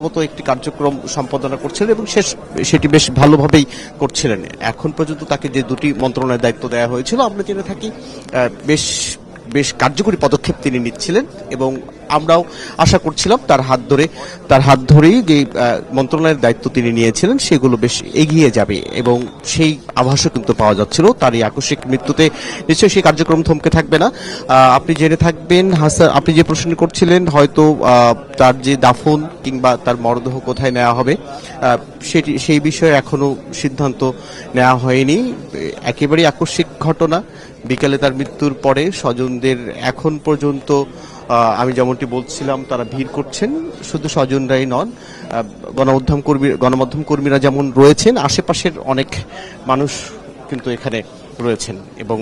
মতো একটি কার্যক্রম সম্পাদনা করছিলেন এবং সেটি বেশ ভালোভাবেই করছিলেন। এখন পর্যন্ত তাকে যে দুটি মন্ত্রণালয়ের দায়িত্ব দেওয়া হয়েছিল আমরা জেনে থাকি বেশ বেশ কার্যকরী পদক্ষেপ তিনি নিচ্ছিলেন এবং আমরাও আশা করছিলাম তার হাত ধরেই যে মন্ত্রণালয়ের দায়িত্ব তিনি নিয়েছিলেন সেগুলো বেশ এগিয়ে যাবে এবং সেই আভাসও কিন্তু পাওয়া যাচ্ছিল। তার এই আকস্মিক মৃত্যুতে নিশ্চয়ই সেই কার্যক্রম থমকে থাকবে না। আপনি জেনে থাকবেন হাসান, আপনি যে প্রশ্ন করছিলেন হয়তো তার যে দাফন কিংবা তার মরদেহ কোথায় নেওয়া হবে সেই বিষয়ে এখনো সিদ্ধান্ত নেওয়া হয়নি। একেবারেই আকস্মিক ঘটনা। বিকেলে তার মৃত্যুর পরে স্বজনদের এখন পর্যন্ত আমি যেমনটি বলছিলাম তারা ভিড় করছেন, শুধু স্বজনরাই নন, গণমাধ্যম কর্মীরা যেমন রয়েছেন, আশেপাশের অনেক মানুষ কিন্তু এখানে রয়েছেন এবং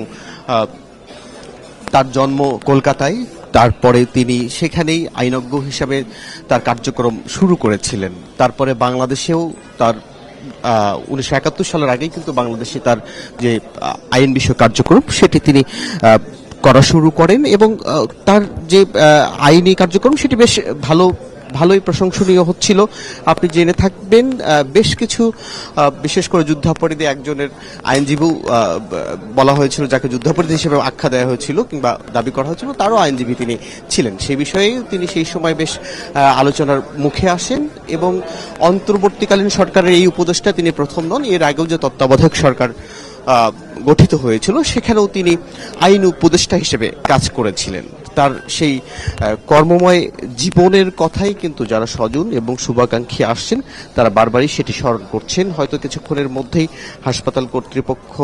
তার জন্ম কলকাতায়, তারপরে তিনি সেখানেই আইনজ্ঞ হিসাবে তার কার্যক্রম শুরু করেছিলেন। তারপরে বাংলাদেশেও তার 1971 সালের আগেই কিন্তু বাংলাদেশে তার যে আইন বিষয়ক কার্যক্রম সেটি তিনি করা শুরু করেন এবং তার যে আইনি কার্যক্রম সেটি বেশ ভালোই প্রশংসনীয় হচ্ছিল। আপনি জেনে থাকবেন বেশ কিছু বিশেষ করে যুদ্ধাপরাধী একজনের আইনজীবী বলা হয়েছিল, যাকে যুদ্ধাপরাধী হিসেবে আখ্যা দেওয়া হয়েছিল কিংবা দাবি করা হয়েছিল, তারও আইনজীবী তিনি ছিলেন। সেই বিষয়ে তিনি সেই সময় বেশ আলোচনার মুখে আসেন এবং অন্তর্বর্তীকালীন সরকারের এই উপদেষ্টা তিনি প্রথম নন। এর আগেও যে তত্ত্বাবধায়ক সরকার গঠিত হয়েছিল সেখানেও তিনি আইন উপদেষ্টা হিসেবে কাজ করেছিলেন। তার সেই কর্মময় জীবনের কথাই কিন্তু যারা স্বজন এবং শুভাকাঙ্ক্ষী আসছেন তারা বারবারই সেটি স্মরণ করছেন। হয়তো কিছুক্ষণের মধ্যেই হাসপাতাল কর্তৃপক্ষ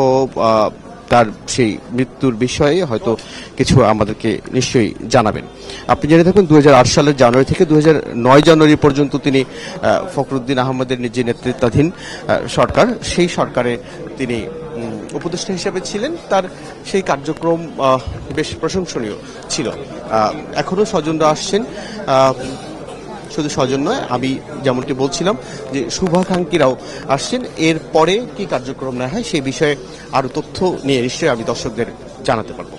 তার সেই মৃত্যুর বিষয়ে হয়তো কিছু আমাদেরকে নিশ্চয়ই জানাবেন। আপনি জেনে থাকবেন 2008 সালের জানুয়ারি থেকে 2009 জানুয়ারি পর্যন্ত তিনি ফখরুদ্দিন আহমেদের যে নেতৃত্বাধীন সরকার, সেই সরকারে তিনি উপদেষ্টা হিসেবে ছিলেন। তার সেই কার্যক্রম বেশ প্রশংসনীয় ছিল। এখনো স্বজনরা আসছেন, শুধু স্বজন নয়, আমি যেমনটি বলছিলাম যে শুভাকাঙ্ক্ষীরাও আসছেন। এর পরে কি কার্যক্রম নেওয়া হয় সেই বিষয়ে আরো তথ্য নিয়ে নিশ্চয়ই আমি দর্শকদের জানাতে পারবো।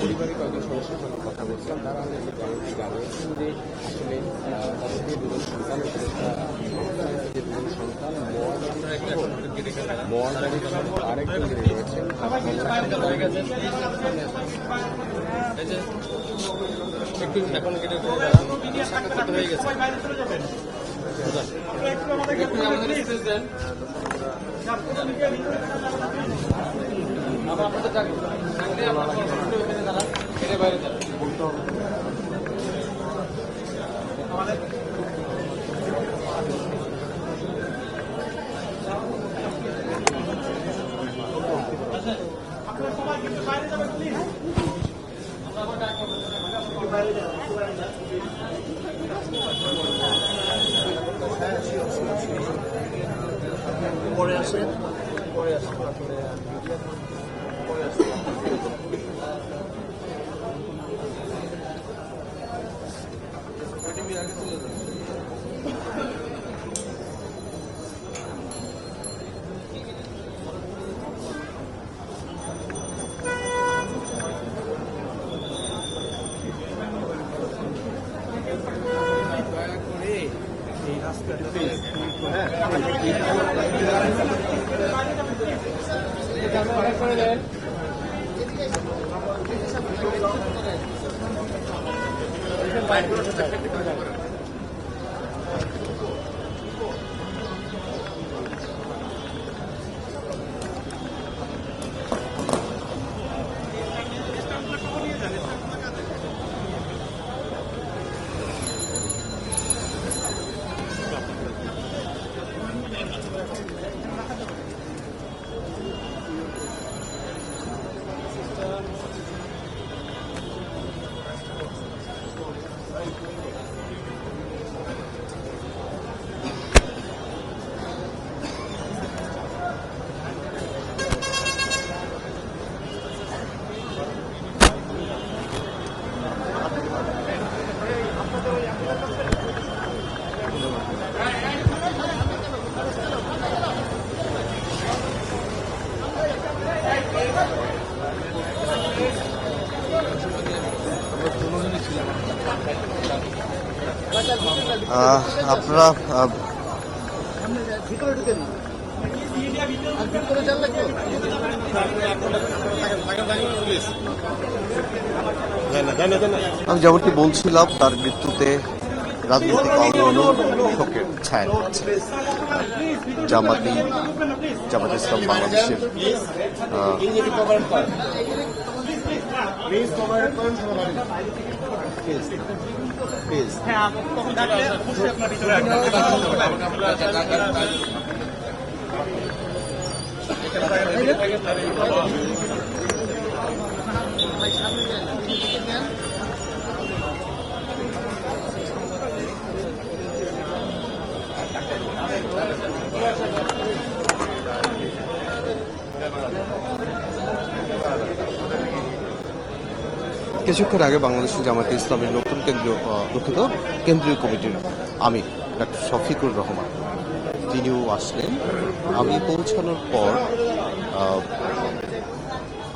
পরিবারের কয়েকজন সদস্যের সঙ্গে কথা বলছিলাম, তারা আমাদেরকে জানিয়েছেন যে আসলে তাদের যে দুজন সন্তান আরেকজন যিনি রয়েছেন পরে আসে আপনারা আমি যেমনটি বলছিলাম, তার মৃত্যুতে রাজনৈতিক অঙ্গনও শোকের ছায়া দিচ্ছে। জামাত ইসলাম বাংলাদেশের কিছুক্ষণ আগে বাংলাদেশের জামায়াতে ইসলামের নতুন কেন্দ্রীয় কমিটির আমির ডক্টর শফিকুর রহমান তিনিও আসলেন। আমি পৌঁছানোর পর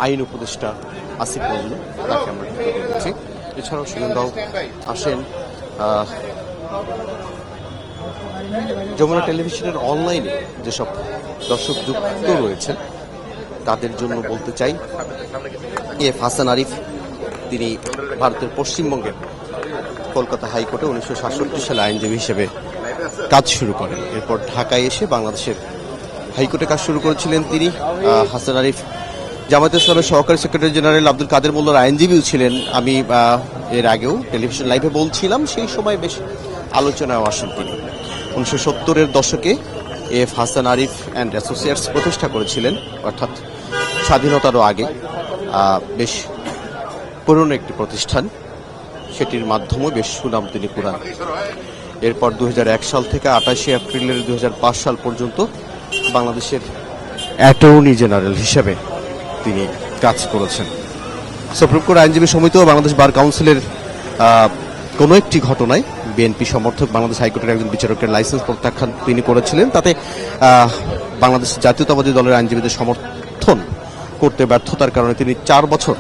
আইন উপদেষ্টা আসিফ নজরুল তাকে আমরা দেখেছি। এছাড়াও সুগন্ধাও আসেন। যমুনা টেলিভিশনের অনলাইনে যেসব দর্শক যুক্ত রয়েছেন তাদের জন্য বলতে চাই, এফ হাসান আরিফ তিনি ভারতের পশ্চিমবঙ্গের কলকাতা হাইকোর্টে 1967 সালে আইনজীবী হিসেবে কাজ শুরু করেন। এরপর ঢাকায় এসে বাংলাদেশের হাইকোর্টে কাজ শুরু করেছিলেন তিনি। হাসান আরিফ জামায়াতে ইসলামের সহকারী সেক্রেটারি জেনারেল আব্দুল কাদের মোল্লার আইনজীবীও ছিলেন। আমি এর আগেও টেলিভিশন লাইভে বলছিলাম, সেই সময় বেশ আলোচনায় আসেন তিনি। 1970-এর দশকে F Hasan Arif and associates প্রতিষ্ঠা করেছিলেন, অর্থাৎ স্বাধীনতারও আগে। বেশ পুরনো একটি প্রতিষ্ঠান, সেটির মাধ্যমে বেশ সুনাম তিনি কুড়ান। এরপর 2001 সাল থেকে 28 এপ্রিলের 2005 সাল পর্যন্ত বাংলাদেশের অ্যাটর্নি জেনারেল হিসেবে তিনি কাজ করেছেন। সুপ্রিম কোর্ট আইনজীবী সমিতি ও বাংলাদেশ বার কাউন্সিলের কোনো একটি ঘটনায় বিএনপি সমর্থক বাংলাদেশ হাইকোর্টের একজন বিচারকের লাইসেন্স প্রত্যাখ্যান তিনি করেছিলেন। তাতে বাংলাদেশ জাতীয়তাবাদী দলের আইনজীবীদের সমর্থন করতে ব্যর্থতার কারণে তিনি 4 বছর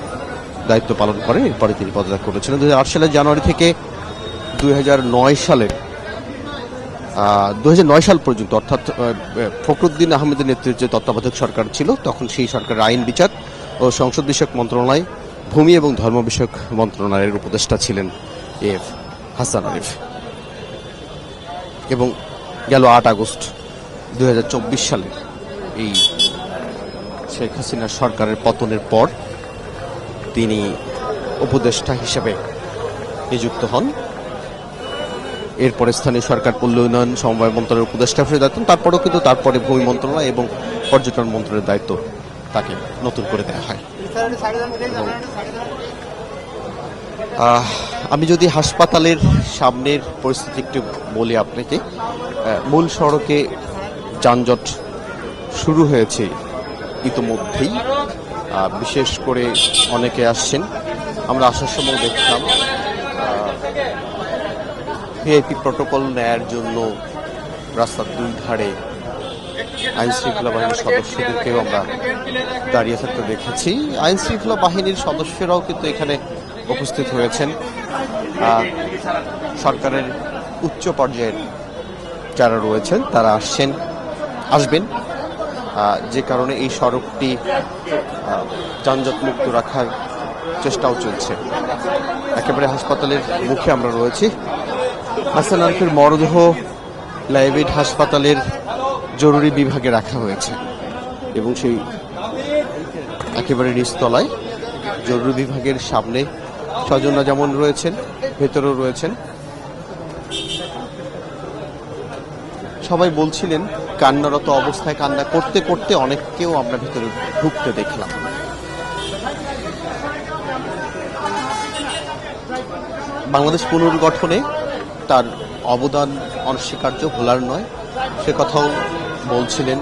দায়িত্ব পালন করেন। এরপরে তিনি পদত্যাগ করেছিলেন। 2008 সালের জানুয়ারি থেকে 2009 সাল পর্যন্ত, অর্থাৎ ফখরুদ্দিন আহমেদের নেতৃত্বে তত্ত্বাবধায়ক সরকার ছিল, তখন সেই সরকারের আইন বিচার ও সংসদ বিষয়ক মন্ত্রণালয়, ভূমি এবং ধর্ম বিষয়ক মন্ত্রণালয়ের উপদেষ্টা ছিলেন এফ হাসান আরিফ। এবং গেল 8 আগস্ট 2024 সালে এই শেখ হাসিনা সরকারের পতনের পর তিনি উপদেষ্টা হিসেবে নিযুক্ত হন। এরপরে স্থানীয় সরকার, পল্লী উন্নয়ন, সমবায় মন্ত্রণালয়ের উপদেষ্টা হিসেবে দায়িত্ব। তারপরেও কিন্তু তারপরে ভূমি মন্ত্রণালয় এবং পর্যটন মন্ত্রণালয়ের দায়িত্ব তাকে নতুন করে দেওয়া হয়। আমি যদি হাসপাতালের সামনের পরিস্থিতি একটু বলি আপনাকে, মূল সড়কে যানজট শুরু হয়েছে ইতোমধ্যেই। বিশেষ করে অনেকে আসছেন, আমরা আসার সময় দেখলাম ভিআইপি প্রটোকল নেয়ার জন্য রাস্তার দুই ধারে আইন শৃঙ্খলা বাহিনীর সদস্যদেরকেও আমরা দাঁড়িয়ে থাকতে দেখেছি। আইন শৃঙ্খলা বাহিনীর সদস্যরাও কিন্তু এখানে উপস্থিত হয়েছেন। সরকারের উচ্চ পর্যায়ের যারা রয়েছেন তারা আসবেন, যে কারণে এই সড়কটি যানজট মুক্ত রাখার চেষ্টাও চলছে। একেবারে হাসপাতালের মুখে আমরা রয়েছি। হাসান আরিফের মরদেহ লাইভেড হাসপাতালের জরুরি বিভাগে রাখা হয়েছে এবং সেই একেবারে নিচতলায় জরুরি বিভাগের সামনে স্বজনরা যেমন রয়েছেন, ভেতরেও রয়েছেন। সবাই বলছিলেন কান্নারত অবস্থায়, কান্না করতে করতে অনেককেও আমরা ভেতরে ঢুকতে দেখলাম। বাংলাদেশ পুনর্গঠনে তার অবদান অনস্বীকার্য, ভোলার নয়, সে কথাও বলছিলেন।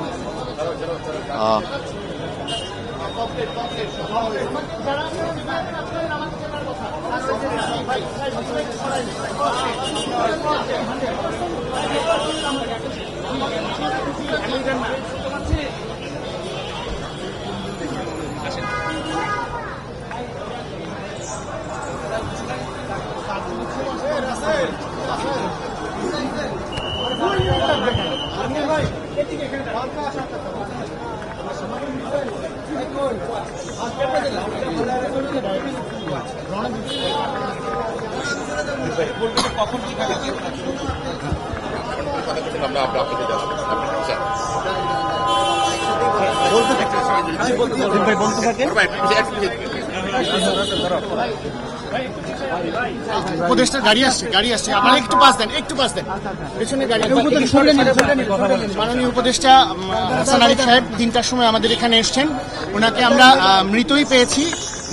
উপদেষ্টা গাড়ি আসছে আমার একটু পাস দেন পেছনে গাড়ি। মাননীয় উপদেষ্টা হাসান আরিফ সাহেব 3টার সময় আমাদের এখানে এসেছেন। ওনাকে আমরা মৃতই পেয়েছি।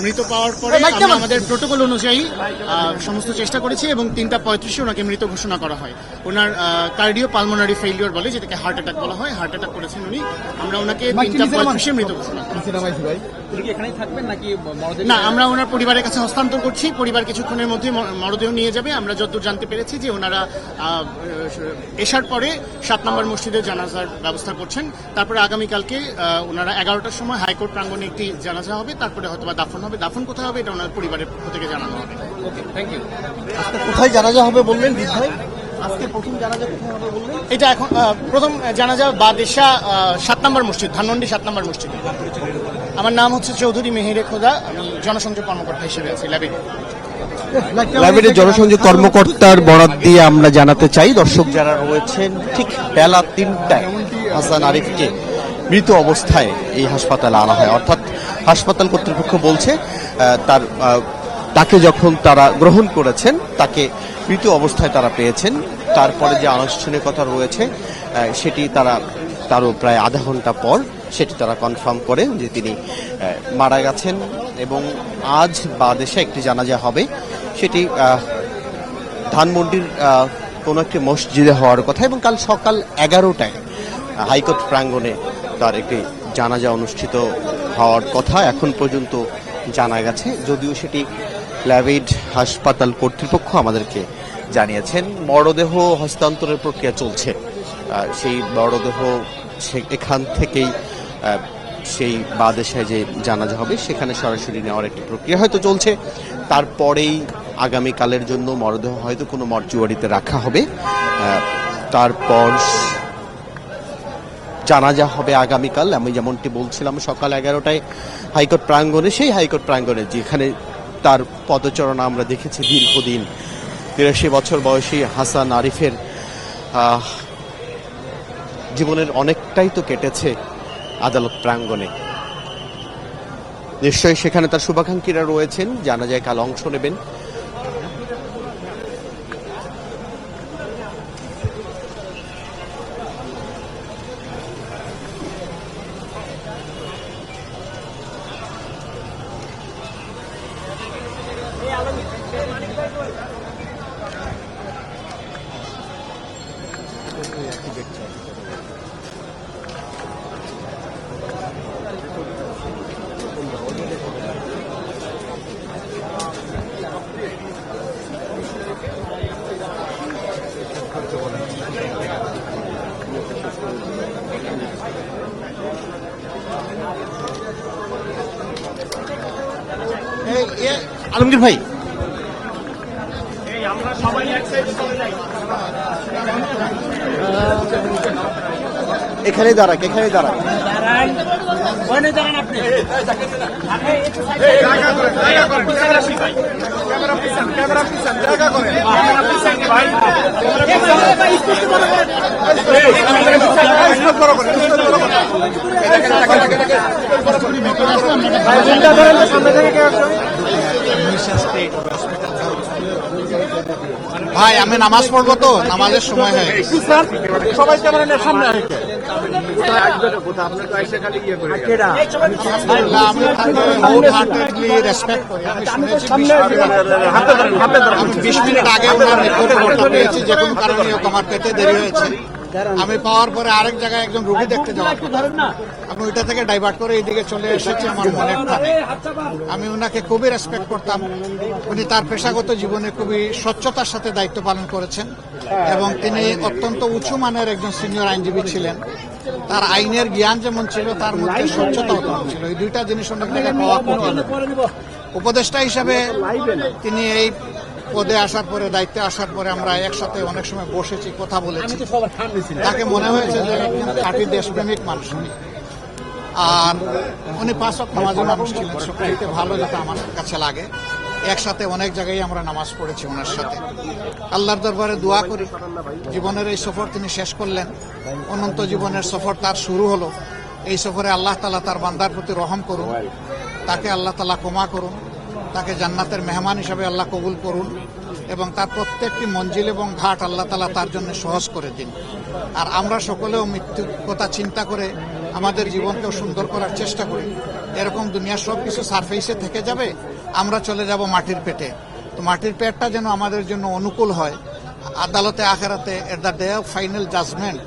মৃত পাওয়ার পরে আমরা আমাদের প্রোটোকল অনুযায়ী সমস্ত চেষ্টা করেছি এবং 3:35 ওনাকে মৃত ঘোষণা করা হয়। ওনার কার্ডিও পালমোনারি ফেইলিওর বলে, যেটাকে হার্ট অ্যাটাক বলা হয়। হার্ট অ্যাটাক করেছেন উনি। আমরা ওনাকে 3:35 মৃত ঘোষণা করি। না, আমরা ওনার পরিবারের কাছে হস্তান্তর করছি। পরিবার কিছুক্ষণের মধ্যে মরদেহ নিয়ে যাবে। আমরা যতদূর জানতে পেরেছি যে ওনারা এসার পরে 7 নম্বর মসজিদে জানাজার ব্যবস্থা করছেন। তারপরে আগামীকালকে ওনারা 11টার সময় হাইকোর্ট প্রাঙ্গণে একটি জানাজা হবে। তারপরে হয়তো দাফন হবে। দাফন কোথায় হবে এটা ওনার পরিবারের পক্ষ থেকে জানানো হবে। কোথায় জানাজা হবে বললেন জিৎ ভাই? আজকে প্রথম জানাজা কোথায় হবে বললেন? এটা এখন প্রথম জানাজা বাদেশা 7 নম্বর মসজিদ, ধানমন্ডি 7 নম্বর মসজিদ। আমার নাম হচ্ছে চৌধুরী মেহেরে খোদা। আমি জনসংযোগ কর্মকর্তা হিসেবে আছি ল্যাবে। ল্যাবের জনসংযোগ কর্মকর্তার বরাত দিয়ে আমরা জানাতে চাই, দর্শক যারা রয়েছেন, ঠিক বেলা 3টায় হাসান আরিফকে মৃত অবস্থায় এই হাসপাতালে আনা হয়। অর্থাৎ হাসপাতাল কর্তৃপক্ষ বলছে তাকে যখন তারা গ্রহণ করেছেন তাকে মৃত অবস্থায় তারা পেয়েছেন। তারপরে যে আনুষ্ঠানিকতা রয়েছে সেটি তারও প্রায় আধা ঘন্টা পর সেটি তারা কনফার্ম করে যে তিনি মারা গেছেন। এবং আজ বাদেশে একটি জানাজা হবে, সেটি ধানমন্ডির কোনো একটি মসজিদে হওয়ার কথা। এবং কাল সকাল 11টায় হাইকোর্ট প্রাঙ্গণে তার একটি জানাজা অনুষ্ঠিত হওয়ার কথা এখন পর্যন্ত জানা গেছে, যদিও সেটি ল্যাবেড হাসপাতাল কর্তৃপক্ষ আমাদেরকে জানিয়েছেন। মরদেহ হস্তান্তরের প্রক্রিয়া চলছে। সেই মরদেহ এখান থেকেই সেই বাদেশায় যে জানাজা হবে সেখানে সরাসরি নেওয়ার একটি প্রক্রিয়া হয়তো চলছে। তারপরেই আগামীকালের জন্য মরদেহ হয়তো কোনো মর্চুয়ারিতে রাখা হবে। তারপর জানাজা হবে আগামীকাল। আমি যেমনটি বলছিলাম সকাল 11টায় হাইকোর্ট প্রাঙ্গণে, সেই হাইকোর্ট প্রাঙ্গণে যেখানে তার পদচারণা আমরা দেখেছি দীর্ঘদিন। 83 বছর বয়সী হাসান আরিফের জীবনের অনেকটাই তো কেটেছে আদালত প্রাঙ্গণে। নিশ্চয়ই সেখানে তার শুভাকাঙ্ক্ষীরা রয়েছেন, জানাজায় কাল অংশ নেবেন। আলমগীর ভাই, এখানে দাঁড়াক, এখানে দাঁড়াক। ভাই আমি নামাজ পড়বো, তো নামাজের সময় হয়। সবাই ক্যামেরার সামনে রেসপেক্ট করি। আমি শুনেছি 20 মিনিট আগে ওনার রিপোর্ট পেয়েছি, যে কোনো কারণে আমার পেতে দেরি হয়েছে। আমি পাওয়ার পরে আরেক জায়গায় একজন রোগী দেখতে যাওয়ার কথা, আমি ওইটা থেকে ডাইভার্ট করে এইদিকে চলে এসেছি আমার মনের টানে। আমি ওনাকে খুবই রেসপেক্ট করতাম। উনি তার পেশাগত জীবনে খুবই স্বচ্ছতার সাথে দায়িত্ব পালন করেছেন এবং তিনি অত্যন্ত উঁচু মানের একজন সিনিয়র আইনজীবী ছিলেন। তার আইনের জ্ঞান যেমন ছিল, তার মধ্যে স্বচ্ছতাও ছিল। এই দুইটা জিনিস অনেক জায়গায় পাওয়া কঠিন। উপদেষ্টা হিসাবে তিনি এই পদে আসার পরে, দায়িত্বে আসার পরে আমরা একসাথে অনেক সময় বসেছি, কথা বলেছি। তাকে মনে হয়েছে যে একজন খাঁটি দেশপ্রেমিক মানুষ উনি। আর উনি 5 ওয়াক্ত নামাজি মানুষ ছিলেন, সবচেয়ে ভালো যেটা আমার কাছে লাগে। একসাথে অনেক জায়গায় আমরা নামাজ পড়েছি ওনার সাথে। আল্লাহর দরবারে দোয়া করি জীবনের এই সফর তিনি শেষ করলেন, অনন্ত জীবনের সফর তার শুরু হলো। এই সফরে আল্লাহ তাআলা তার বান্দার প্রতি রহম করুন, তাকে আল্লাহ তাআলা ক্ষমা করুন, তাকে জান্নাতের মেহমান হিসাবে আল্লাহ কবুল করুন এবং তার প্রত্যেকটি মঞ্জিল এবং ঘাট আল্লাহ তাআলা তার জন্য সহজ করে দিন। আর আমরা সকলেও মৃত্যুর কথা চিন্তা করে আমাদের জীবনকেও সুন্দর করার চেষ্টা করি। এরকম দুনিয়ার সব কিছু সারফেসে থেকে যাবে, আমরা চলে যাব মাটির পেটে। তো মাটির পেটটা যেন আমাদের জন্য অনুকূল হয়, আদালতে আখেরাতে at the day of final judgement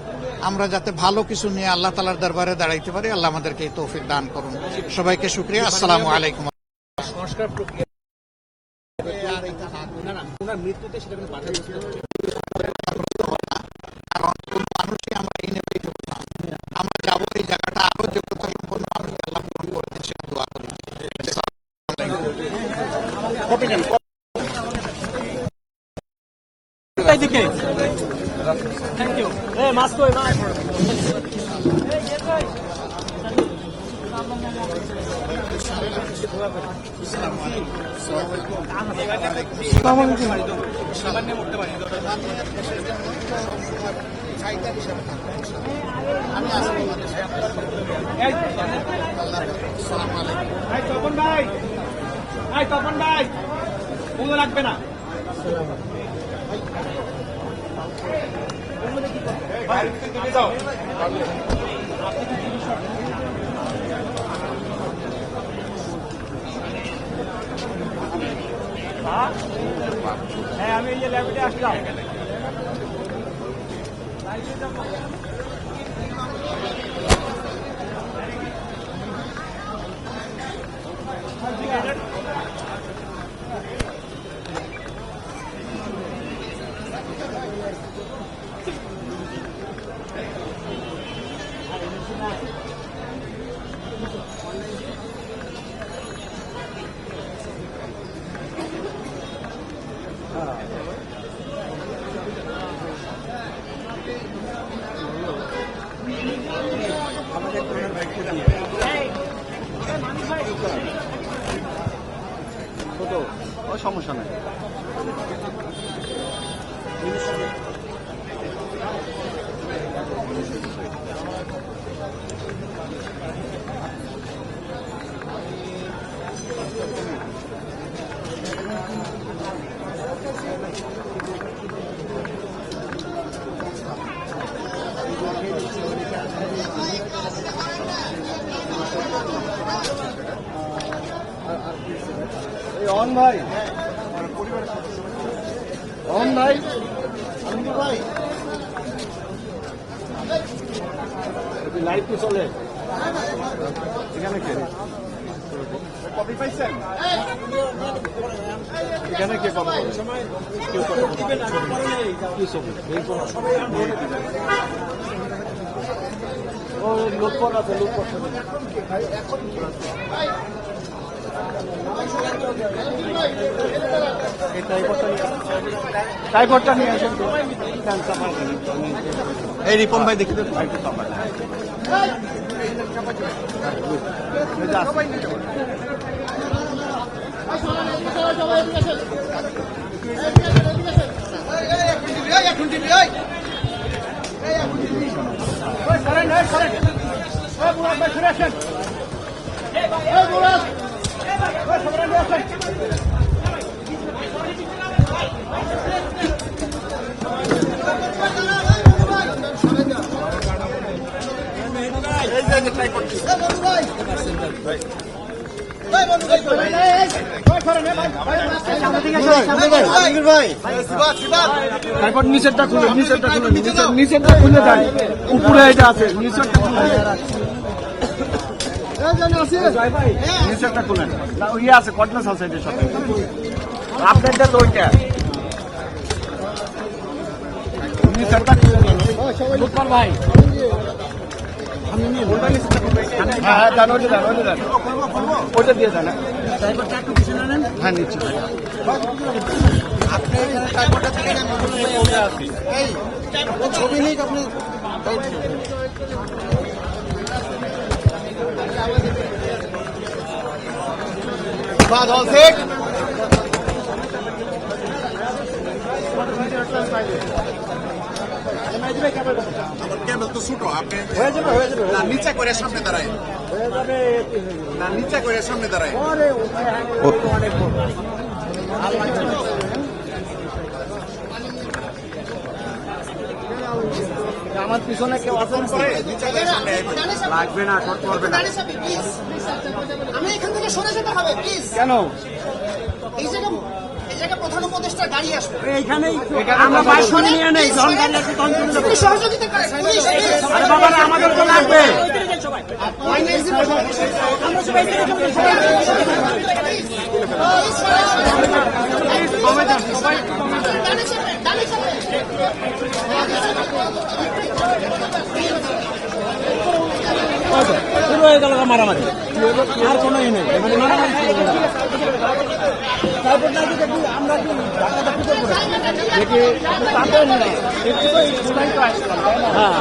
আমরা যাতে ভালো কিছু নিয়ে আল্লাহ তাআলার দরবারে দাঁড়াইতে পারি। আল্লাহ আমাদেরকে এই তৌফিক দান করুন। সবাইকে শুকরিয়া। আসসালামু আলাইকুম। সংস্কার প্রক্রিয়া ওনার মৃত্যুতে সেটা কোনো বাধা দিচ্ছে না। কারণ কোন মানুষই আমরা ইনভাইট হব না, আমরা যাবো এই জায়গাটা আরো যোগ্যতা সম্পন্ন মানুষকে আল্লাহ পূরণ করে দিন, সেটা দোয়া করি। Thank you. মাস্ক কই মা তপন ভাই পুজো লাগবে না। হ্যাঁ আমি এই যে ল্যাবটে আসলাম। সমস্যা নাই। অন ভাই, অন ভাই, ভাই লাইভ কি চলে এখানে? কে কপি পাইছেন? এখানে কে কপি ও লোক করা আছে, লোক করছে টাইপটা নিয়ে আসেন। এই রিপন ভাই দেখি তো। নিচেরটা খুলে, নিচেরটা খুলে, নিচেরটা খুলে দেয়, উপরে এটা আছে, নিচেরটা খুলে, নিচেরটা খুলে ইয়ে আছে, কটনেস আছে এটার সাথে। আপনারটা তো ওইটা নিচেরটা খুলে ভাই। হ্যাঁ দেন, ওইটা দেন, ওইটা দেন, ওইটা দিয়ে দেন। হ্যাঁ নিচ্ছি ভাই। ছবি নেই আপনি বাদ কেবল তো ছোট আপনি হয়ে যাবে না নিচে করে সামনে দাঁড়ায় না নিচে করে সামনে দাঁড়ায় আমার পিছনে কেউ আছেন নিচে করে সামনে আইবেন। লাগবে না শর্ট করবে না আমি এখান থেকে সরে যেতে হবে প্লিজ। কেন এই জায়গা প্রধান উপদেষ্টার গাড়ি আসবে। এইখানেই আমরা বাইক শুনে নিয়ে নেই যখন গাড়ি আসবে তখন চলে যাবো একটু সহযোগিতা করেন প্লিজ। আরে বাবা রে, আমাদের তো লাগবে শুরু হয়ে গেল মারামারি আর কোনো ই নেই মারামারি শুরু হয়ে গেল। তারপর না যদি আমরা কি ঢাকাটা পিছনে পড়ে দেখি তারপরে না একটু তো এই তো আসলাম হ্যাঁ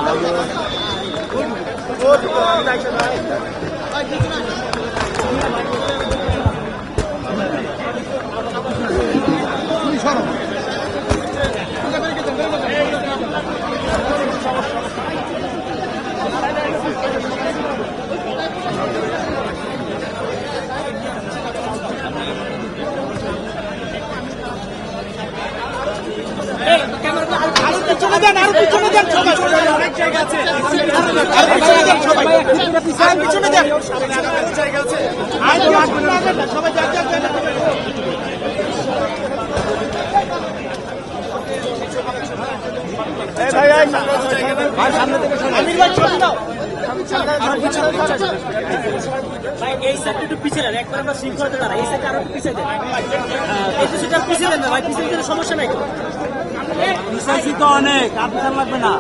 এই সাইডটা একটু পিছিয়ে দেন, একবার আমরা শৃঙ্খলাতে দাঁড়াই, এই সাইডটা আরো একটু পিছিয়ে দেন, একটু সেটা পিছিয়ে দেন না ভাই, পিছিয়ে দিলে সমস্যা নাই। বিশ্বাসী তো অনেক আর পিছন লাগবে না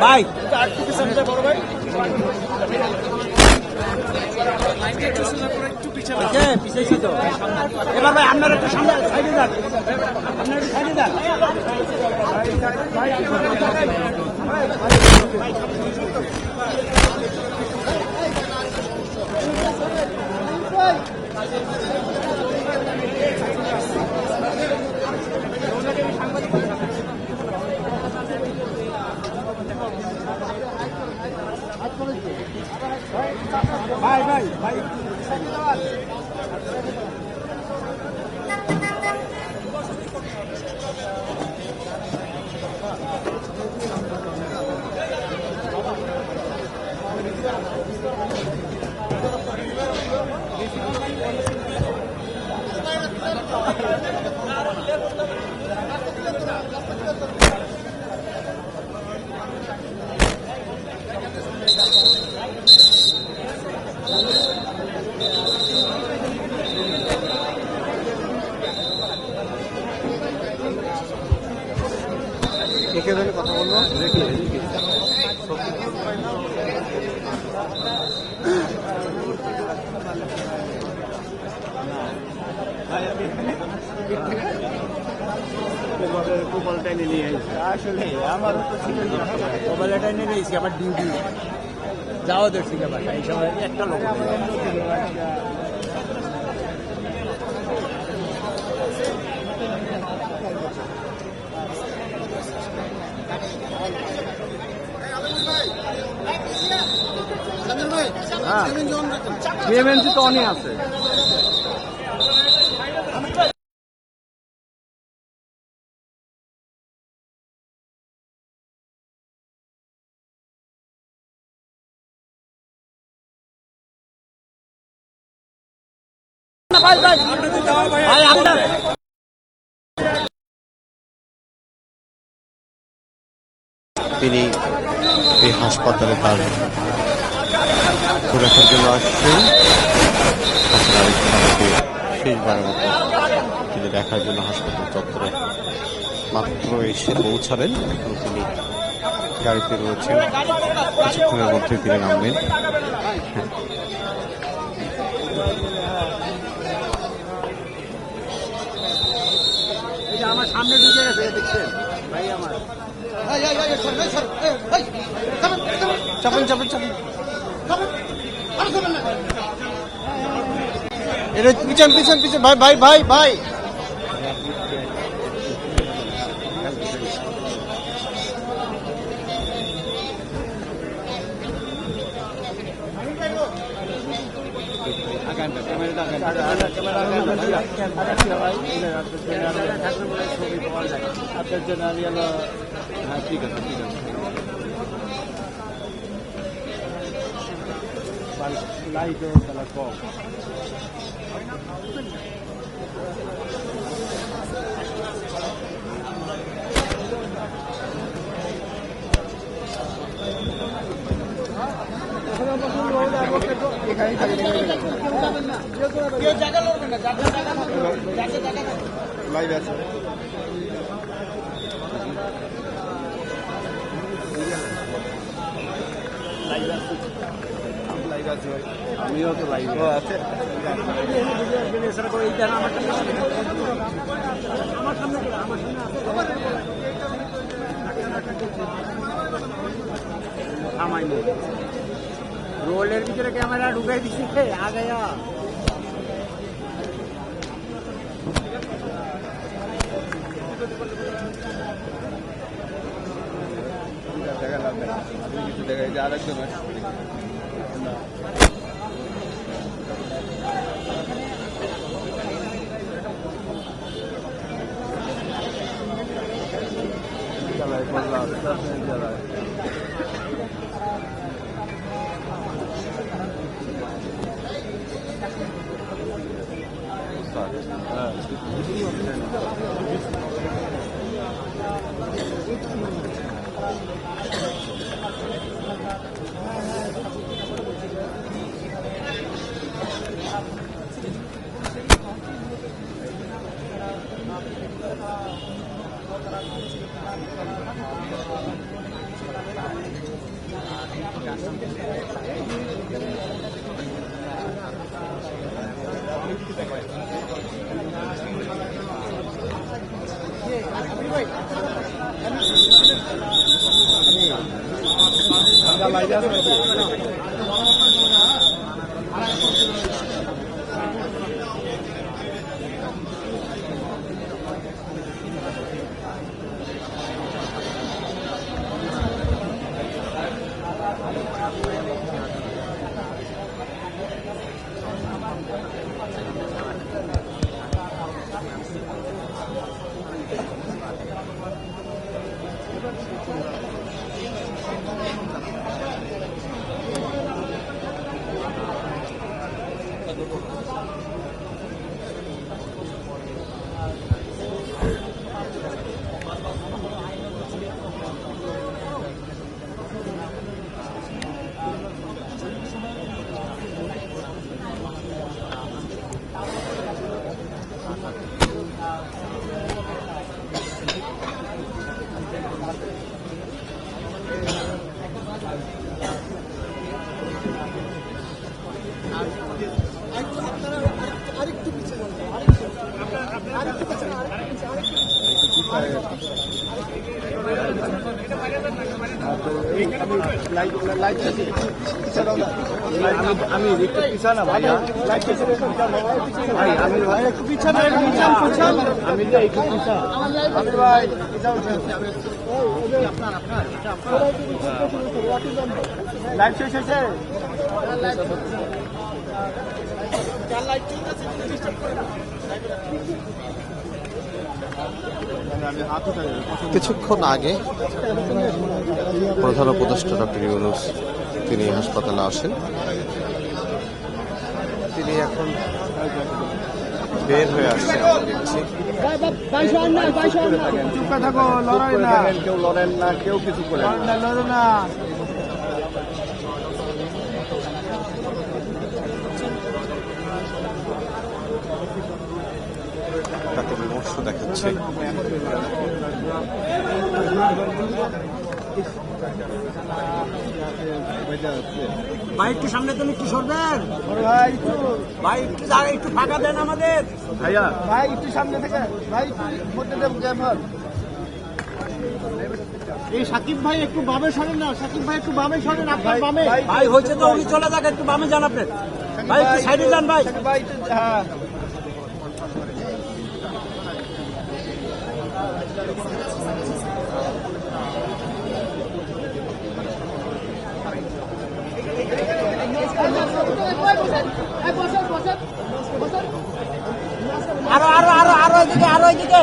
ভাই পিছিয়েছি তো এবার ভাই আপনার একটু সামনে সাইডে যান আপনার একটু সাইডে যান ভাই ভাই ভাই কথা বলবো আসলে আমার মোবাইলটা টেনে নিয়েছি আমার ডিউটি যাওয়া দেখছি আবার এই সময় একটা লোক সিএমএনসি তো অনেক আছে তিনি এই হাসপাতালে তার দেখার জন্য আসছেন। শেষবারের মতো তিনি দেখার জন্য হাসপাতাল চত্বরে মাত্র এসে পৌঁছাবেন এবং তিনি গাড়িতে রয়েছেন, কিছুক্ষণের মধ্যে তিনি নামবেন। আমার সামনে ঢুকে গেছে দেখছেন ভাই আমার চাপেন চাপেন চাপেন। এটা পিছন পিছন পিছন ভাই ভাই ভাই ভাই ঠিক আছে ঠিক আছে লাইটও তাহলে কম লাইভ আছে আমিও তো লাইভ আছে রোলের ভিতরে ক্যামেরা ঢুকাই দিচ্ছে আগে দেখা লাভ নেই কিছু দেখাই যে আরেকজন জ্বালায় বললাম জ্বালায় আমি একটু পিছানা ভাই আমি ভাই একটু পিছানা আমি একটু পিছানা আমি ভাই লাইভ শেষ হয়েছে কিছুক্ষণ আগে প্রধান উপদেষ্টা ডক্টর ইউনূস তিনি হাসপাতালে আসেন। তিনি এখন বের হয়ে আসছেন আমরা দেখছি। চুপে থাকো, লড়াই না, কেউ লড়েন না, কেউ কিছু করে লড়ে না। তাকে বিমর্ষ দেখাচ্ছে। ভাই একটু সামনে তো একটু সরবেন ভাই, একটু জায়গা একটু ফাঁকা দেন আমাদের ভাইয়া, ভাই একটু সামনে থেকে ভাই মধ্যে দেন। এই সাকিব ভাই একটু বামে সরেন না, সাকিব ভাই একটু বামে সরেন, আপনার বামে। ভাই হয়েছে তো উনি চলে যাক, একটু বামে যান আপনি। ভাই একটু সাইডে যান ভাই। আরো আরো আরো আরো এদিকে, আরো এদিকে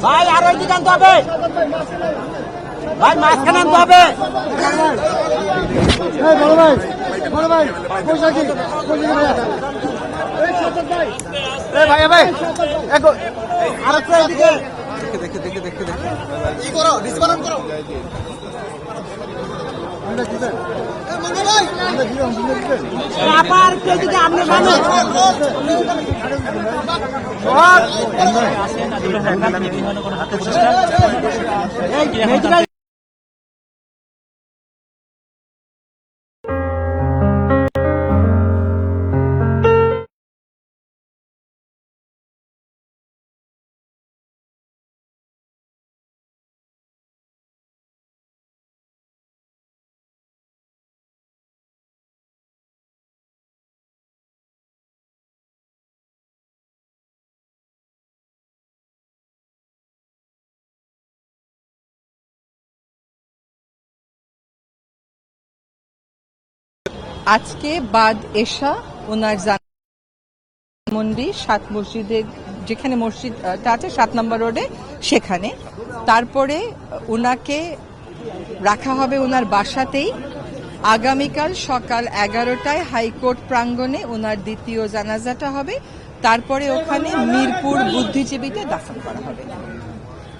ভাই, আরো এদিকে আনতে হবে ভাই, মাঝখানে আনতে হবে। আরো একটু এদিকে কি করো ডিসবালান্স করো আবার একটু এদিকে আপনি নামেন। আজকে বাদ এশা ওনার মন্দির 7 মসজিদের যেখানে মসজিদটা আছে 7 নম্বর রোডে সেখানে, তারপরে ওনাকে রাখা হবে ওনার বাসাতেই। আগামীকাল সকাল 11টায় হাইকোর্ট প্রাঙ্গণে ওনার দ্বিতীয় জানাজাটা হবে, তারপরে ওখানে মিরপুর বুদ্ধিজীবীতে দাফন করা হবে।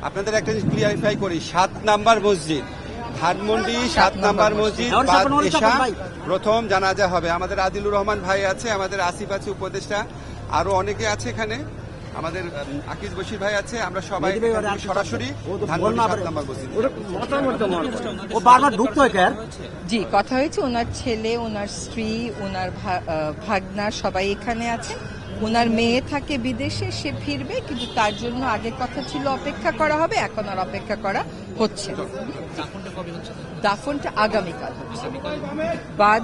আপনাদের একটা জিনিস ক্লিয়ারিফাই করি, 7 নাম্বার মসজিদ ধানমন্ডি 7 নাম্বার মসজিদ বাদ এশা প্রথম জানাজা হবে। আমাদের আদিলুর রহমান ভাই আছে, আমাদের আসিফ আছে উপদেষ্টা, আরো অনেকে আছে এখানে, আমাদের আকিজ বশির ভাই আছে, আমরা সবাই সরাসরি ধানমন্ডি 7 নাম্বার মসজিদ। ও বারবার ঢুকতে হয় কেন? জি, কথা হয়েছে ওনার ছেলে, ওনার স্ত্রী, ওনার ভাগনা সবাই এখানে আছে। ওনার মেয়ে থাকে বিদেশে, সে ফিরবে, কিন্তু তার জন্য আগের কথা ছিল অপেক্ষা করা হবে, এখন আর অপেক্ষা করা হচ্ছে না। দাফনটা আগামীকাল হচ্ছে, বাদ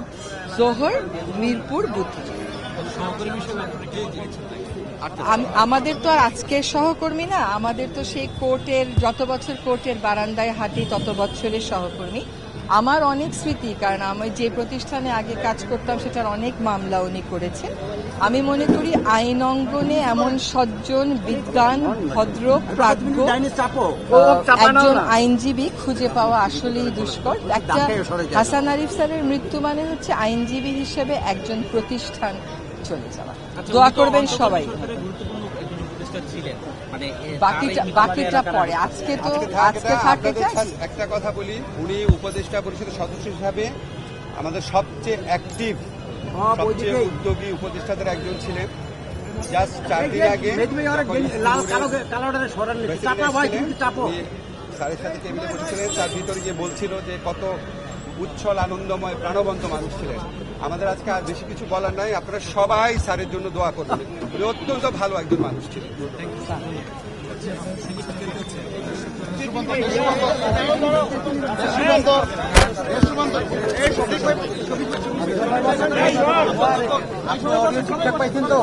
জোহর মিরপুর বুদ্ধিজীবী। আমাদের তো আর আজকের সহকর্মী না, আমাদের তো সেই কোর্টের, যত বছর কোর্টের বারান্দায় হাঁটি তত বছরের সহকর্মী। আমার অনেক স্মৃতি, কারণ আমি যে প্রতিষ্ঠানে আগে কাজ করতাম সেটার অনেক মামলা উনি করেছেন। আমি মনে করি আইন অঙ্গনে এমন সজ্জন, বিদ্বান, ভদ্র, প্রাজ্ঞ একজন আইনজীবী খুঁজে পাওয়া আসলেই দুষ্কর। একটা হাসান আরিফ স্যারের মৃত্যু মানে হচ্ছে আইনজীবী হিসেবে একজন প্রতিষ্ঠান চলে যাওয়া। দোয়া করবেন সবাই। বাকিটা পরে, আজকে থাকে। একটা কথা বলি, উনি উপদেষ্টা পরিষদের সদস্য হিসাবে আমাদের সবচেয়ে অ্যাক্টিভ, সবচেয়ে উদ্যোগী উপদেষ্টাদের একজন ছিলেন। জাস্ট 4 দিন আগে স্যারের সাথে টেবিলে বসেছিলেন, তার ভিতরে গিয়ে বলছিল যে কত উচ্ছল, আনন্দময়, প্রাণবন্ত মানুষ ছিলেন। আমাদের আজকে আর বেশি কিছু বলার নাই, আপনারা সবাই স্যারের জন্য দোয়া করবেন। উনি অত্যন্ত ভালো একজন মানুষ ছিলেন। ঠিকঠাক পাইছেন তো?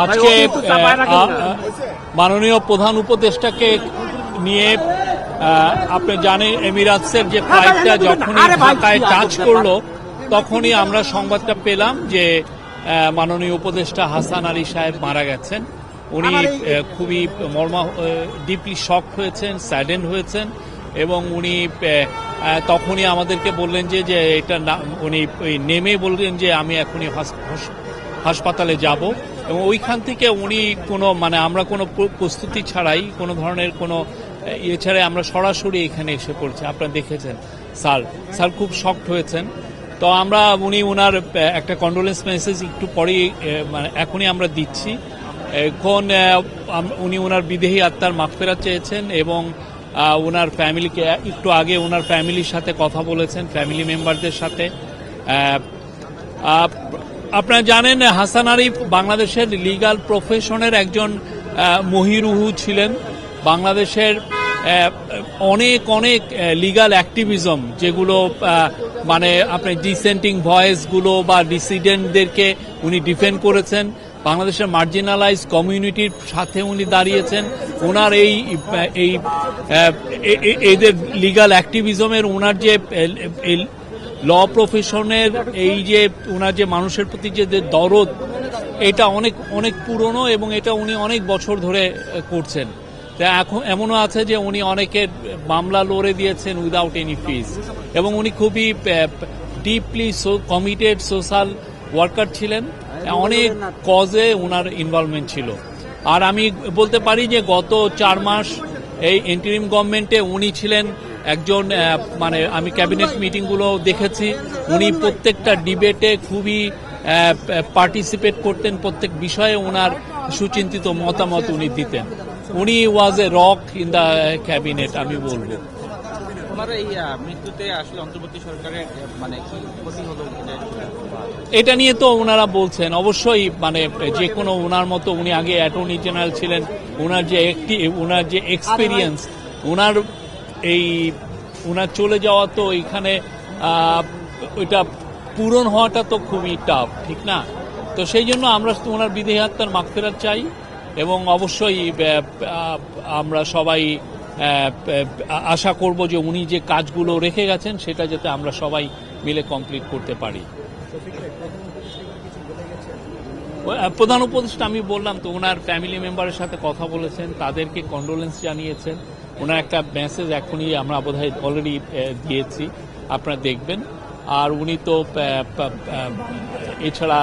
আজকে মাননীয় প্রধান উপদেষ্টাকে নিয়ে আপনি জানেন, এমিরাটসের যে ফ্লাইটটা যখনই ঢাকায় টাচ করলো তখনই আমরা সংবাদটা পেলাম যে মাননীয় উপদেষ্টা হাসান আলী সাহেব মারা গেছেন। উনি খুবই ডিপলি শক হয়েছেন, স্যাডেন্ড হয়েছেন, এবং উনি তখনই আমাদেরকে বললেন যে এটা উনি নেমে বললেন যে আমি এখনই হাসপাতালে যাব, এবং ওইখান থেকে উনি আমরা কোনো প্রস্তুতি ছাড়াই, কোনো ধরনের কোনো ইয়ে ছাড়াই আমরা সরাসরি এখানে এসে পড়ছি। আপনারা দেখেছেন স্যার খুব শকড হয়েছেন, তো আমরা উনার একটা কন্ডোলেন্স মেসেজ একটু পরেই মানে এখনই আমরা দিচ্ছি। এখন উনি ওনার বিদেহী আত্মার মাগফিরাত চেয়েছেন এবং ওনার ফ্যামিলিকে একটু আগে ওনার ফ্যামিলির সাথে কথা বলেছেন, ফ্যামিলি মেম্বারদের সাথে। আপনারা জানেন হাসান আরিফ বাংলাদেশের লিগ্যাল প্রফেশনের একজন মহিরুহু ছিলেন। বাংলাদেশের অনেক অনেক লিগ্যাল অ্যাক্টিভিজম যেগুলো মানে আপনি ডিসেন্টিং ভয়েসগুলো বা ডিসিডেন্টদেরকে উনি ডিফেন্ড করেছেন। বাংলাদেশের মার্জিনালাইজ কমিউনিটির সাথে উনি দাঁড়িয়েছেন। ওনার এদের লিগ্যাল অ্যাক্টিভিজমের ওনার যে ল প্রফেশনের এই যে ওনার যে মানুষের প্রতি যে দরদ, এটা অনেক অনেক পুরনো এবং এটা উনি অনেক বছর ধরে করছেন। তা এখন এমনও আছে যে উনি অনেকের মামলা লড়ে দিয়েছেন উইদাউট এনি ফিজ, এবং উনি খুবই ডিপলি কমিটেড সোশ্যাল ওয়ার্কার ছিলেন। অনেক কজে ওনার ইনভলভমেন্ট ছিল। আর আমি বলতে পারি যে গত 4 মাস এই ইন্টারিম গভর্নমেন্টে উনি ছিলেন একজন মানে আমি ক্যাবিনেট মিটিংগুলো দেখেছি, উনি প্রত্যেকটা ডিবেটে খুবই পার্টিসিপেট করতেন, প্রত্যেক বিষয়ে ওনার সুচিন্তিত মতামত উনি দিতেন। উনি was a rock in the cabinet আমি বলবো। ওনার এই মৃত্যুতে আসলে অন্তর্বর্তী সরকারের মানে কি ক্ষতি হলো এটা নিয়ে তো ওনারা বলছেন অবশ্যই, মানে যে কোনো ওনার মতো উনি আগে অ্যাটর্নি জেনারেল ছিলেন, ওনার যে এক্সপিরিয়েন্স, ওনার চলে যাওয়া তো এখানে ওইটা পূরণ হওয়াটা তো খুবই টাফ, ঠিক না? তো সেই জন্য আমরা ওনার বিদেহী আত্মার মাগফিরাত চাই এবং অবশ্যই আমরা সবাই আশা করব যে উনি যে কাজগুলো রেখে গেছেন সেটা যাতে আমরা সবাই মিলে কমপ্লিট করতে পারি। প্রধান উপদেষ্টা আমি বললাম তো ওনার ফ্যামিলি মেম্বারের সাথে কথা বলেছেন, তাদেরকে কন্ডোলেন্স জানিয়েছেন। ওনার একটা মেসেজ এখনই আমরা বোধহয় অলরেডি দিয়েছি, আপনারা দেখবেন। আর উনি তো এছাড়া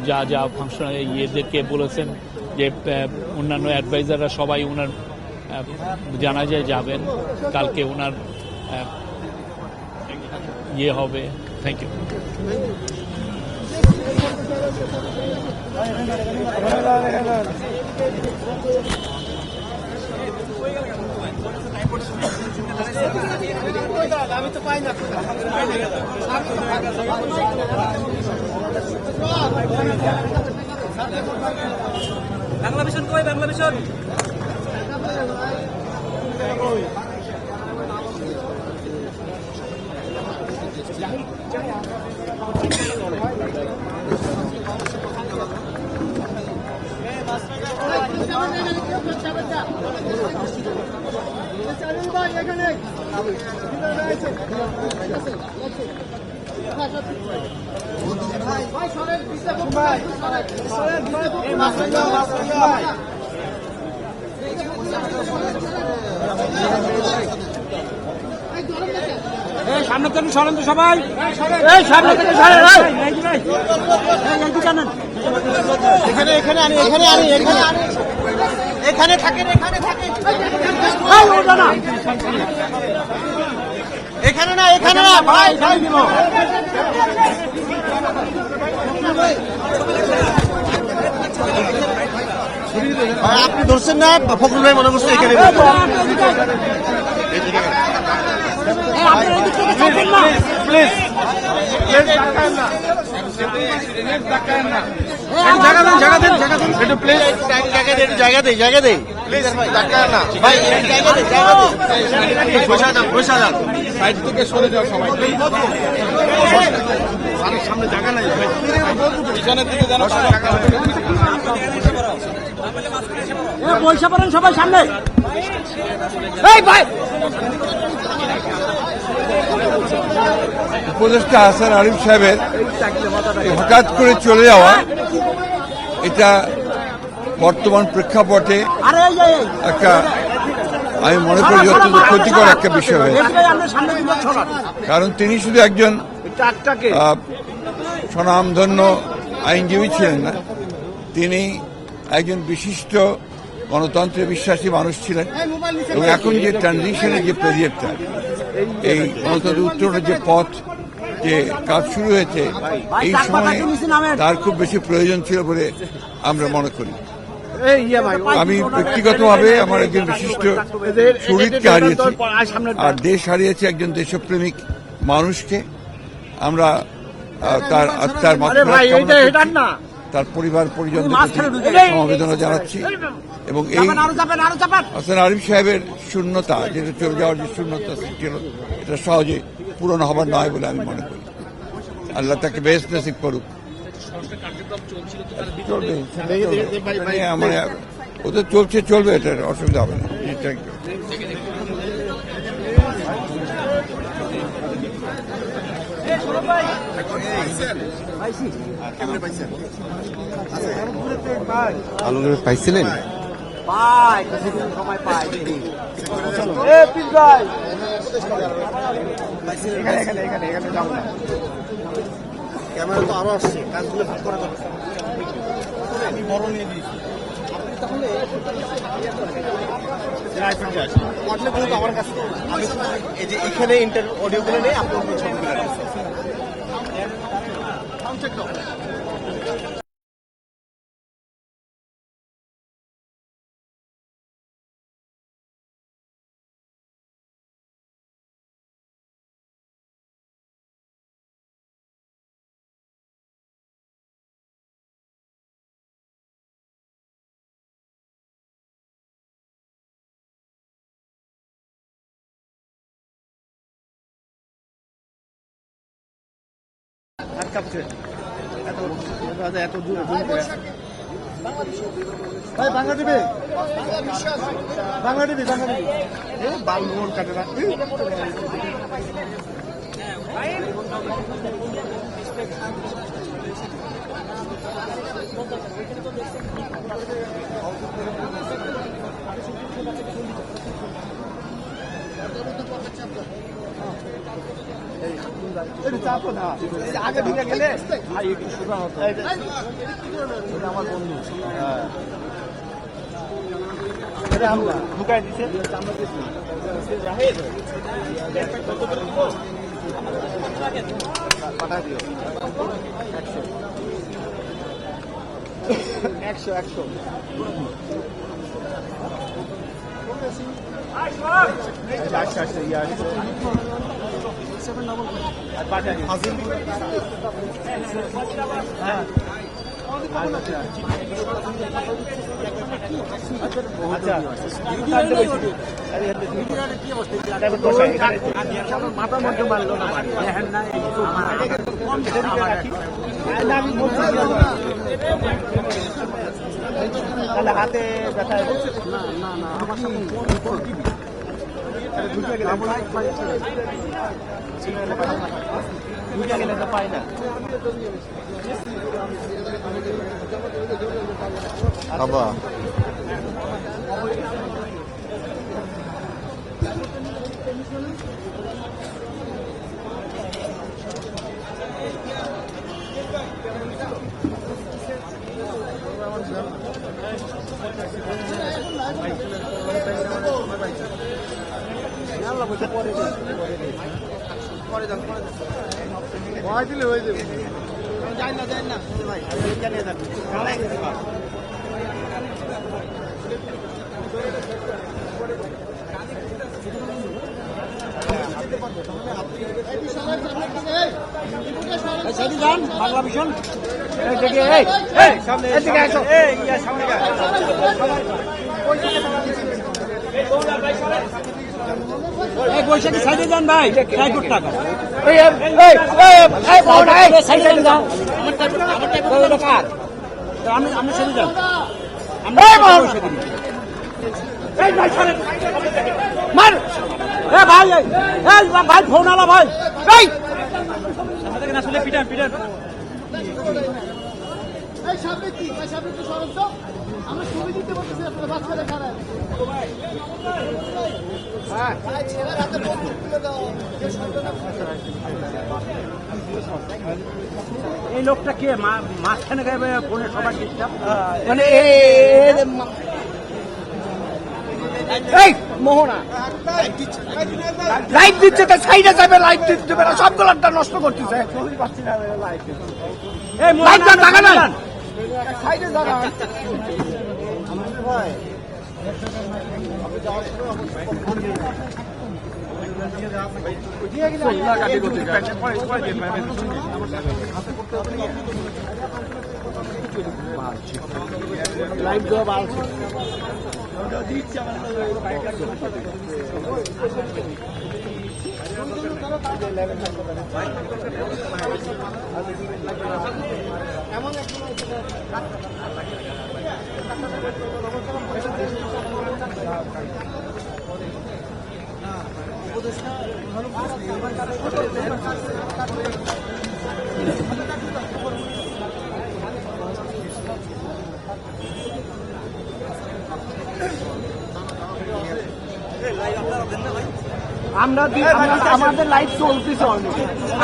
যা যা ফাংশন ইয়েদেরকে বলেছেন যে অন্যান্য অ্যাডভাইজাররা সবাই ওনার জানাজায় যাবেন, কালকে ওনার ইয়ে হবে। Thank you. আমি তো পাই না। বাংলা মিশন কই? বাংলা মিশন সামনে থেকে সরেন তো সবাই, সামনে থেকে সরেন। এখানে এখানে আনি, এখানে আনি, এখানে আনি, এখানে থাকেন, এখানে থাকেন। এখানে না, এখানে না ভাই, ভাই দিব। আপনি ধরছেন না, ফখরুল ভাই মনে করছেন এখানে। প্লিজ জায়গা দেই প্লিজ, ভাই পয়সা দাও সাইড থেকে সরে যাও সবাই। সামনে জায়গা নাই, পিছনের দিকে যেন পয়সা পারেন সবাই সামনে। উপদেষ্টা হাসান আরিফ সাহেবের হঠাৎ করে চলে যাওয়া, এটা বর্তমান প্রেক্ষাপটে একটা আমি মনে করি অত্যন্ত ক্ষতিকর একটা বিষয় হয়েছে। কারণ তিনি শুধু একজন স্বনামধন্য আইনজীবী ছিলেন না, তিনি একজন বিশিষ্ট গণতন্ত্রে বিশ্বাসী মানুষ ছিলেন। এবং এখন যে ট্রানজিশনের যে পিরিয়ডটা, এই গণতন্ত্র উত্তরণের যে পথ যে কাজ শুরু হয়েছে এই সময় তার খুব বেশি প্রয়োজন ছিল বলে আমরা মনে করি। আমি ব্যক্তিগতভাবে আমার একজন বিশিষ্ট শহীদকে হারিয়েছি, আর দেশ হারিয়েছে একজন দেশপ্রেমিক মানুষকে। আমরা তার আত্মার মাত্রা, তার পরিবার পরিজনদের সমবেদনা জানাচ্ছি এবং এই হাসান আরিফ সাহেবের শূন্যতা, যেটা চলে যাওয়ার যে শূন্যতা সৃষ্টি হল, এটা সহজে পূরণ হবার নয় বলে আমি মনে করি। আল্লাহ তাকে বেস্ট নসিব করুক। চলবে, ওদের চলবে, এটার অসুবিধা হবে না। Thank you. আলমগীর পাইছিলেন? ক্যামেরা তো আরো আসছে, কাজগুলো ভাগ করা যাবে। আমি বড় নিয়ে দিয়েছি তাহলে অডিওগুলো তো আমার কাছে, আমি এই যে এখানে ইন্টার অডিওগুলো নেই, আপনার ছবিগুলো এত দূর ভাই বাংলা দিবে, বাংলা দিবি, বাংলা দিবি বাল মোড় কাটে রাখবি। চাপো না, আগে ঢুকে গেলে একটু সোজা হতো। আমার বন্ধু আমরা ঢুকাই দিচ্ছে, পাঠা দিও 100 100 মাথা মধ্যে মারলো না, তাহলে হাতে ব্যথা না না না আমার সাথে ঢুকে গেলে ঢুকে গেলে তো পাই না। বাবা দিলে হয়ে যাবে, যাই না ভাই জানিয়ে থাকবে। বাংলা ভীষণ বৈশাখী সাইডে যান ভাই, 60 টাকা আমি সাইডে যান, ভাই ফোন আলা ভাই আসলে পিটার পিটার সামনে কি সামনে তো সরব তো আমরা ছবি দিতে বলতেছি, আপনারা বাচ্চারা খারাপ ছেলের হাতে বন্দুক তুলে দাও। এই লোকটা কে মাঝখানে গায়ে ফোনে সবার ডিস্টার্ব, মানে এই মোহনা লাইট দিচ্ছে তো সাইডে যাবে, লাইট দিতে দেবে না, সবগুলোটা নষ্ট করতেছে। লাইট টাকা নাই, সাইডে যাবে। লাইট দেওয়া ভালো। আমাদের লাইট চলতেছে,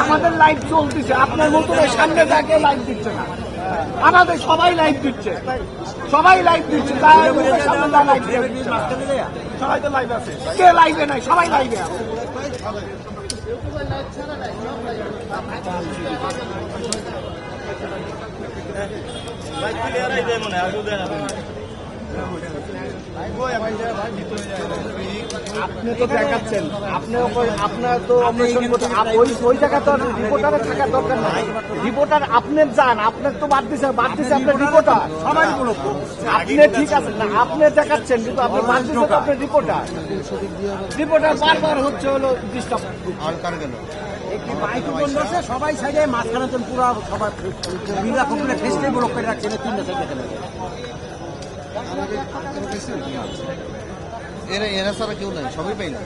আমাদের লাইট চলতেছে, আপনার মতো সামনে থাকে লাইট দিচ্ছে না। আমাদের সবাই লাইট দিচ্ছে, সবাই লাইট দিচ্ছে, সবাই তো লাইভ আছে, কে লাইভে নাই, সবাই লাইভে আছে। আপনি তো দেখাচ্ছেন, আপনার তো ওই জায়গা তো রিপোর্টারে থাকার দরকার নাই। রিপোর্টার আপনার যান, আপনার তো বাদ দিচ্ছে আপনার রিপোর্টার সবাই আপনি ঠিক আছে না, আপনি দেখাচ্ছেন কিন্তু আপনি বাদ দিচ্ছেন তো আপনার রিপোর্টার বারবার হচ্ছে হলো ডিস্টার্ব। একটি বাইক বন্ধ আছে, সবাই সাইডে মাঝখানে পুরো সবাই বিনা কমপ্লেন ফেস্টে ব্লক করে রাখছে, তিনটা সাইডে খেলে। এরা ছাড়া কেউ নাই, সবাই পাই না।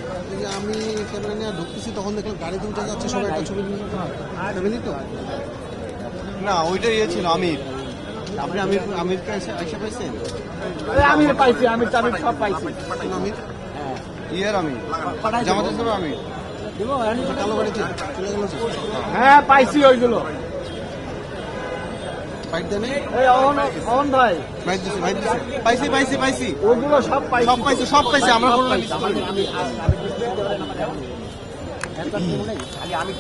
আমি ক্যামেরা নিয়ে ঢুকতেছি, তখন দেখলাম গাড়ি দুটো যাচ্ছে, সবাই একটা ছবি ফ্যামিলি তো না, ওইটা ইয়ে ছিল আমির। আপনি আমিরকে আইসা পাইছেন? আমির পাইছি, আমির সব পাইছি। আমির ইয়ের আমির জামাতের সব আমির কালো গাড়িতে চলে গেল। হ্যাঁ পাইছি ওইগুলো। বাইক দেন অন ভাই, বাইক দিছে, বাইক দিছে, পাইছি পাইছি পাইছি, ওইগুলো সব পাইছি, সব পাইছি, সব পাইছি। আমরা কোনো আমি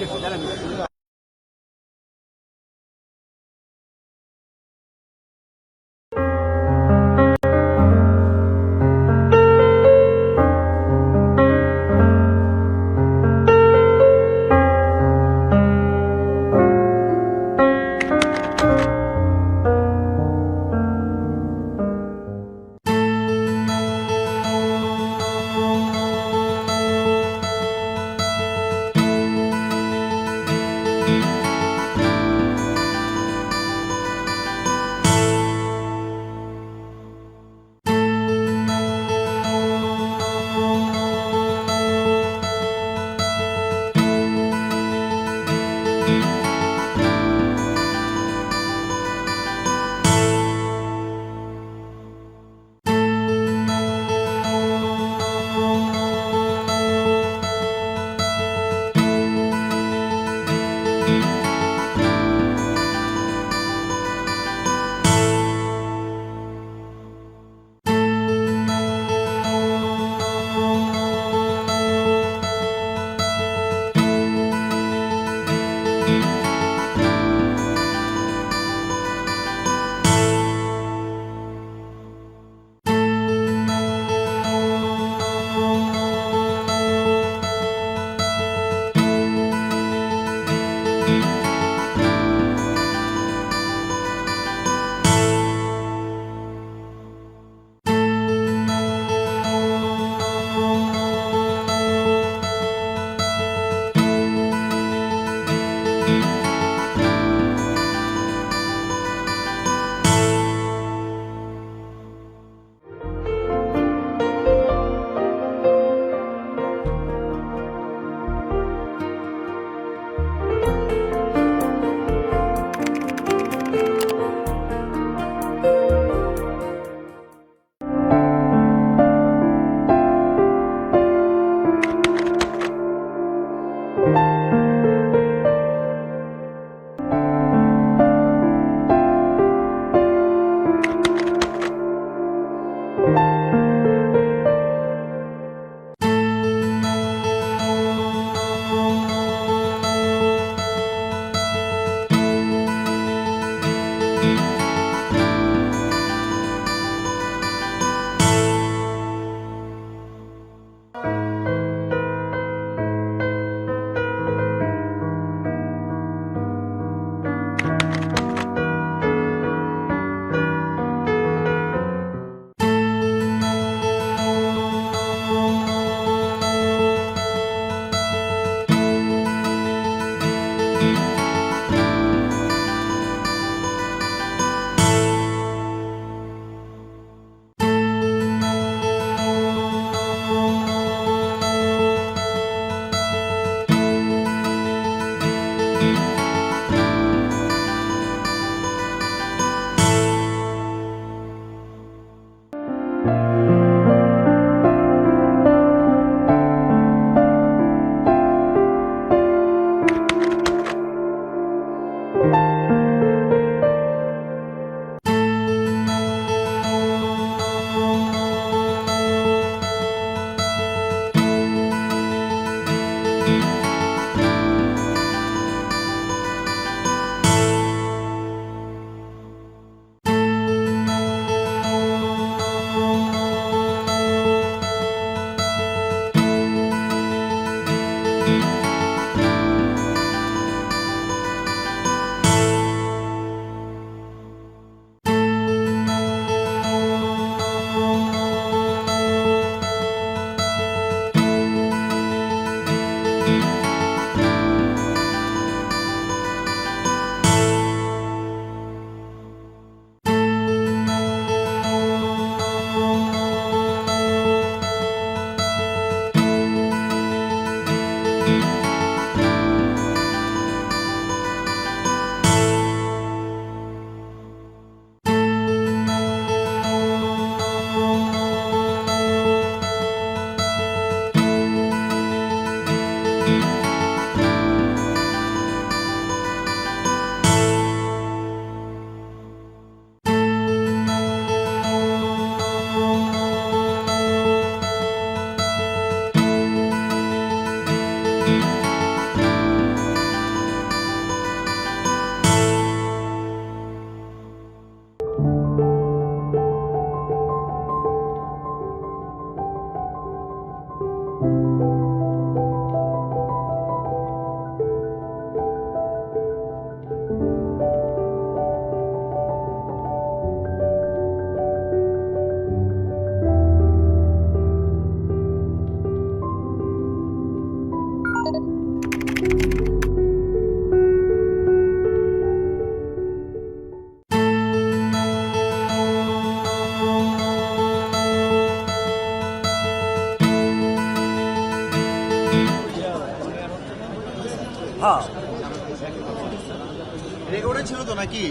নাকি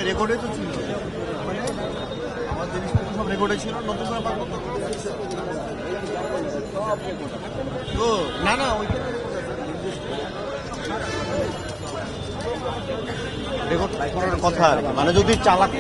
রেকর্ডে তো ছিল, মানে আমার জিনিসপত্র সব রেকর্ডে ছিল, নতুন করে পাবো তো না না ওইখানে রেকর্ড করার কথা আর কি। মানে যদি চালাক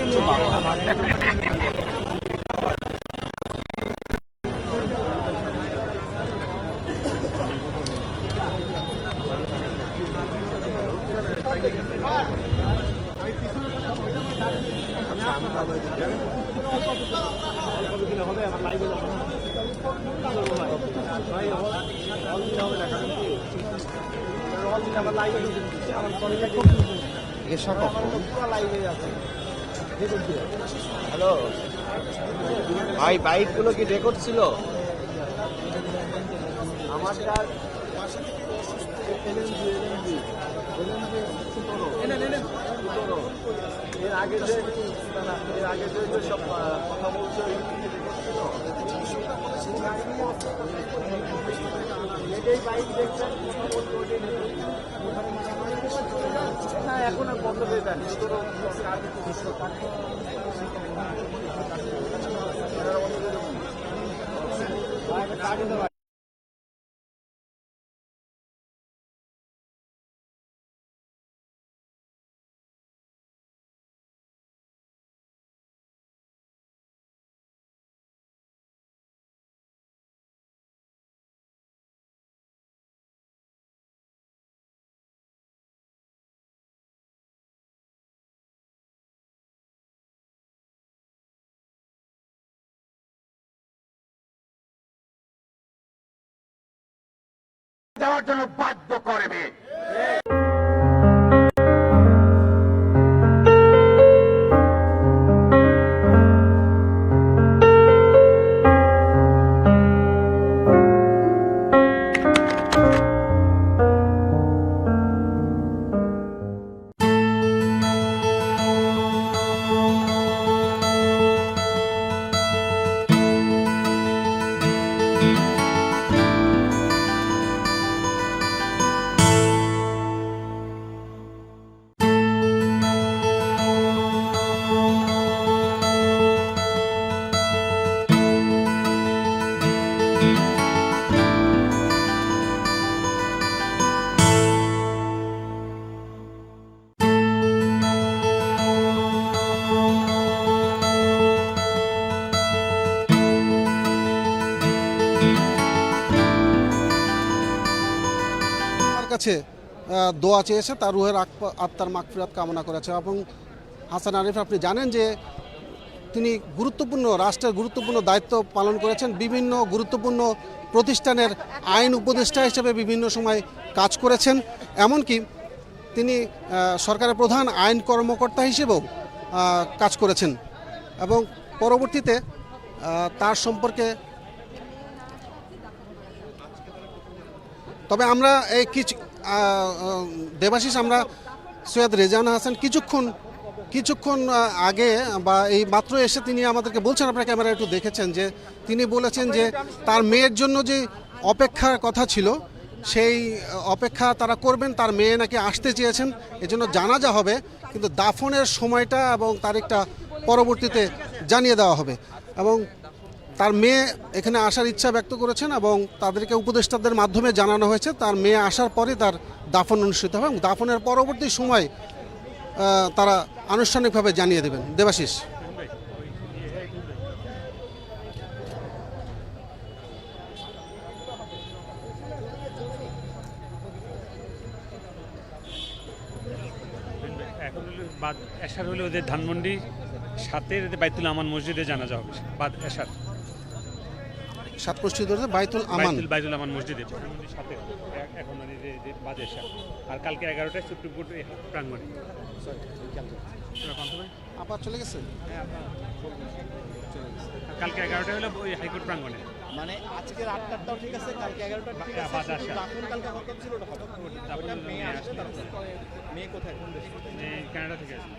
হ্যালো ভাই, বাইকগুলো কি রেকর্ড ছিল? আমার কার এর আগে যে সব কথা বলছে এটাই বাইক দেখছেন না, এখন আর বন্ধ হয়ে যান। দেওয়ার জন্য বাধ্য করবে। কাছে দোয়া চেয়েছে, তার রুহের আত্মার মাগফিরাত কামনা করেছে। এবং হাসান আরিফ, আপনি জানেন যে তিনি রাষ্ট্রের গুরুত্বপূর্ণ দায়িত্ব পালন করেছেন, বিভিন্ন গুরুত্বপূর্ণ প্রতিষ্ঠানের আইন উপদেষ্টা হিসেবে বিভিন্ন সময় কাজ করেছেন, এমনকি তিনি সরকারের প্রধান আইন কর্মকর্তা হিসেবেও কাজ করেছেন। এবং পরবর্তীতে তার সম্পর্কে তবে আমরা এই দেবাশিস, আমরা সৈয়দ রেজানা হাসান কিছুক্ষণ আগে বা এই মাত্র এসে তিনি আমাদেরকে বলছেন, আপনারা ক্যামেরা একটু দেখেছেন, যে তিনি বলেছেন যে তার মেয়ের জন্য যে অপেক্ষার কথা ছিল সেই অপেক্ষা তারা করবেন। তার মেয়ে নাকি আসতে চেয়েছেন, এজন্য জানাজা হবে, কিন্তু দাফনের সময়টা এবং তারিখটা পরবর্তীতে জানিয়ে দেওয়া হবে। এবং তার মেয়ে এখানে আসার ইচ্ছা ব্যক্ত করেছেন এবং তাদেরকে উপদেষ্টাদের মাধ্যমে জানানো হয়েছে তার মেয়ে আসার পরে তার দাফন অনুষ্ঠিত হবে এবং দাফনের পরবর্তী সময় তারা আনুষ্ঠানিকভাবে জানিয়ে দেবেন। দেবাশিস, এখন এশার হলে ওদের ধানমন্ডি 7-এর বাইতুল আমান মসজিদে জানাজা হবে। বাদ এশার 7 মসজিদ বাইতুল আমান মসজিদে ধানমন্ডি 7-এ এখন মানে যে বাদ এশার। আর কালকে 11টায় সুপ্রিম কোর্ট প্রাঙ্গণে। আবার চলে গেছে, কালকে 11টায় হলো ওই হাইকোর্ট প্রাঙ্গণে। মানে আজকের 8টাও ঠিক আছে, কালকে 11টা ঠিক আছে। দাফন কালকে হঠাৎ ছিল, মেয়ে আসলে মেয়ে কোথায়, কোন দেশে? কানাডা থেকে আসে।